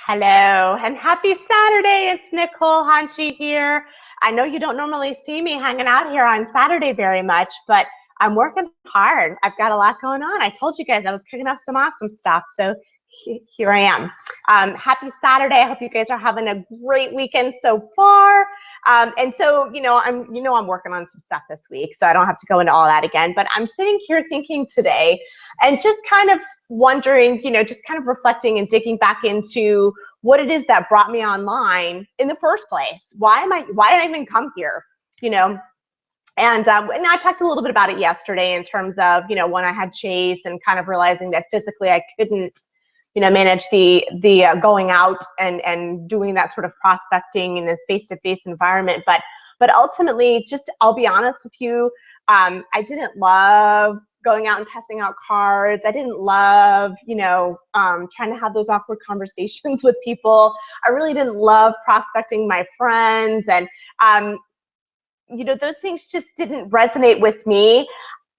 Hello and happy Saturday. It's Nicole Hanchi here. I know you don't normally see me hanging out here on Saturday very much, but I'm working hard. I've got a lot going on. I told you guys I was cooking up some awesome stuff, so here I am. Happy Saturday. I hope you guys are having a great weekend so far. And so, I'm working on some stuff this week, so I don't have to go into all that again. But I'm sitting here thinking today and just kind of wondering, just kind of reflecting and digging back into what it is that brought me online in the first place. Why did I even come here? And I talked a little bit about it yesterday in terms of, when I had Chase and kind of realizing that physically I couldn't, manage the going out and doing that sort of prospecting in a face-to-face environment. But ultimately, I'll be honest with you, I didn't love going out and passing out cards. I didn't love, trying to have those awkward conversations with people. I really didn't love prospecting my friends. And, those things just didn't resonate with me.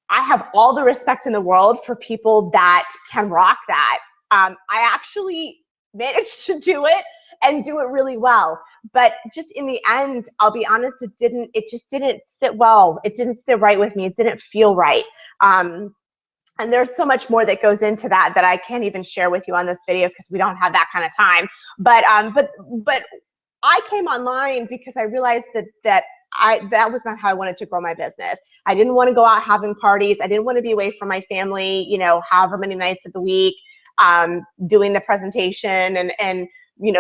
I have all the respect in the world for people that can rock that. I actually managed to do it and do it really well. But just in the end, I'll be honest, it just didn't sit well. It didn't sit right with me. It didn't feel right. And there's so much more that goes into that I can't even share with you on this video because we don't have that kind of time. But I came online because I realized that was not how I wanted to grow my business. I didn't want to go out having parties. I didn't want to be away from my family, however many nights of the week, doing the presentation and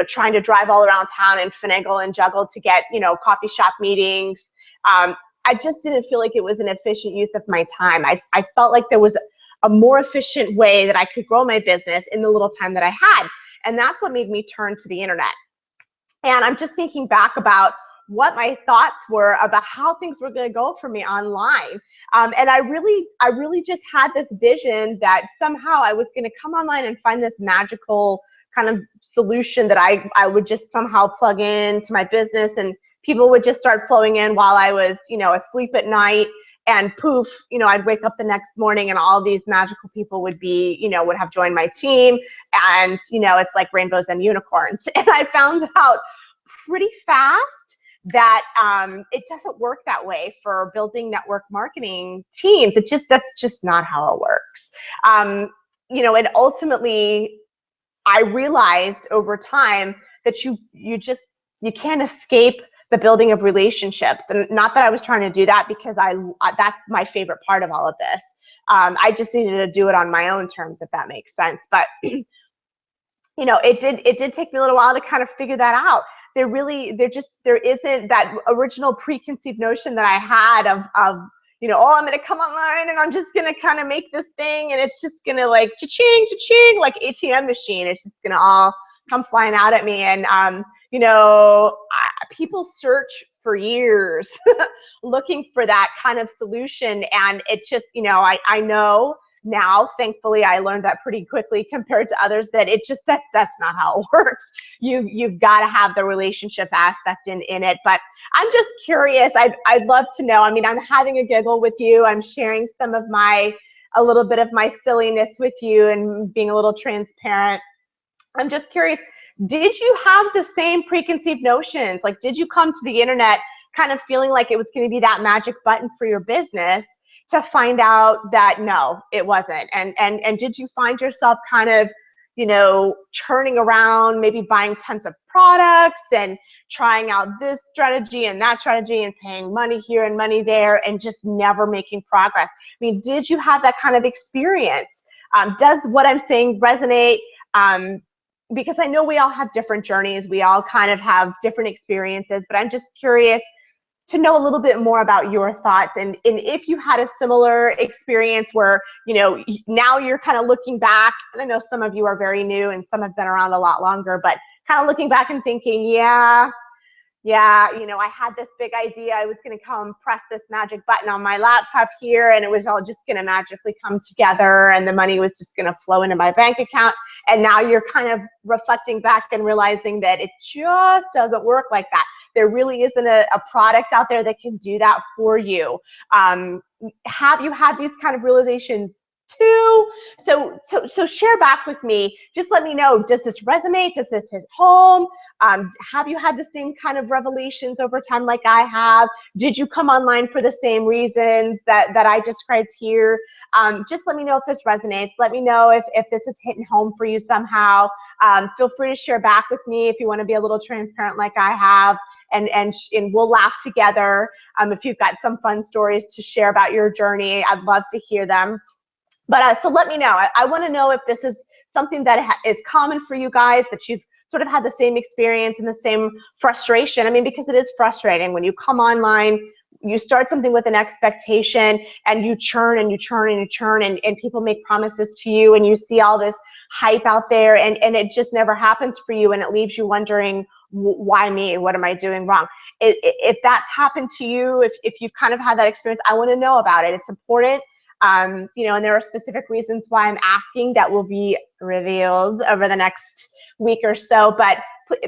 trying to drive all around town and finagle and juggle to get, coffee shop meetings. I just didn't feel like it was an efficient use of my time. I felt like there was a more efficient way that I could grow my business in the little time that I had. And that's what made me turn to the internet. And I'm just thinking back about what my thoughts were about how things were going to go for me online. And I really just had this vision that somehow I was going to come online and find this magical kind of solution that I would just somehow plug into my business and people would just start flowing in while I was, asleep at night. And poof, I'd wake up the next morning and all these magical people would have joined my team. And, it's like rainbows and unicorns. And I found out pretty fast that it doesn't work that way for building network marketing teams. That's just not how it works. And ultimately I realized over time that you can't escape the building of relationships. And not that I was trying to do that because that's my favorite part of all of this. I just needed to do it on my own terms, if that makes sense. But it did take me a little while to kind of figure that out. There isn't that original preconceived notion that I had of oh, I'm going to come online and I'm just going to kind of make this thing and it's just going to like cha-ching, cha-ching, like ATM machine. It's just going to all come flying out at me. And, people search for years looking for that kind of solution. And it just, I know now, thankfully, I learned that pretty quickly compared to others that that's not how it works. You've got to have the relationship aspect in it. But I'm just curious. I'd love to know. I mean, I'm having a giggle with you. I'm sharing a little bit of my silliness with you and being a little transparent. I'm just curious. Did you have the same preconceived notions? Like, did you come to the internet kind of feeling like it was going to be that magic button for your business, to find out that no, it wasn't? And did you find yourself kind of, churning around, maybe buying tons of products and trying out this strategy and that strategy and paying money here and money there and just never making progress? I mean, did you have that kind of experience? Does what I'm saying resonate? Because I know we all have different journeys. We all kind of have different experiences, but I'm just curious to know a little bit more about your thoughts and if you had a similar experience where, now you're kind of looking back, and I know some of you are very new and some have been around a lot longer, but kind of looking back and thinking, yeah, I had this big idea. I was going to come press this magic button on my laptop here and it was all just going to magically come together and the money was just going to flow into my bank account. And now you're kind of reflecting back and realizing that it just doesn't work like that. There really isn't a product out there that can do that for you. Have you had these kind of realizations too. So share back with me. Just let me know, does this resonate? Does this hit home? Have you had the same kind of revelations over time like I have? Did you come online for the same reasons that I described here? Just let me know if this resonates. Let me know if this is hitting home for you somehow. Feel free to share back with me if you want to be a little transparent like I have, and we'll laugh together. If you've got some fun stories to share about your journey, I'd love to hear them. But so let me know. I want to know if this is something that is common for you guys, that you've sort of had the same experience and the same frustration. I mean, because it is frustrating when you come online, you start something with an expectation and you churn and you churn and you churn, and people make promises to you and you see all this hype out there, and it just never happens for you, and it leaves you wondering, why me? What am I doing wrong? If that's happened to you, if you've kind of had that experience, I want to know about it. It's important. You know, and there are specific reasons why I'm asking that will be revealed over the next week or so. But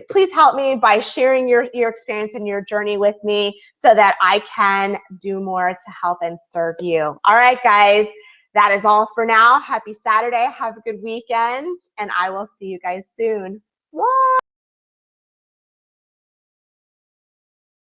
please help me by sharing your experience and your journey with me so that I can do more to help and serve you. All right, guys, that is all for now. Happy Saturday. Have a good weekend, and I will see you guys soon. Bye.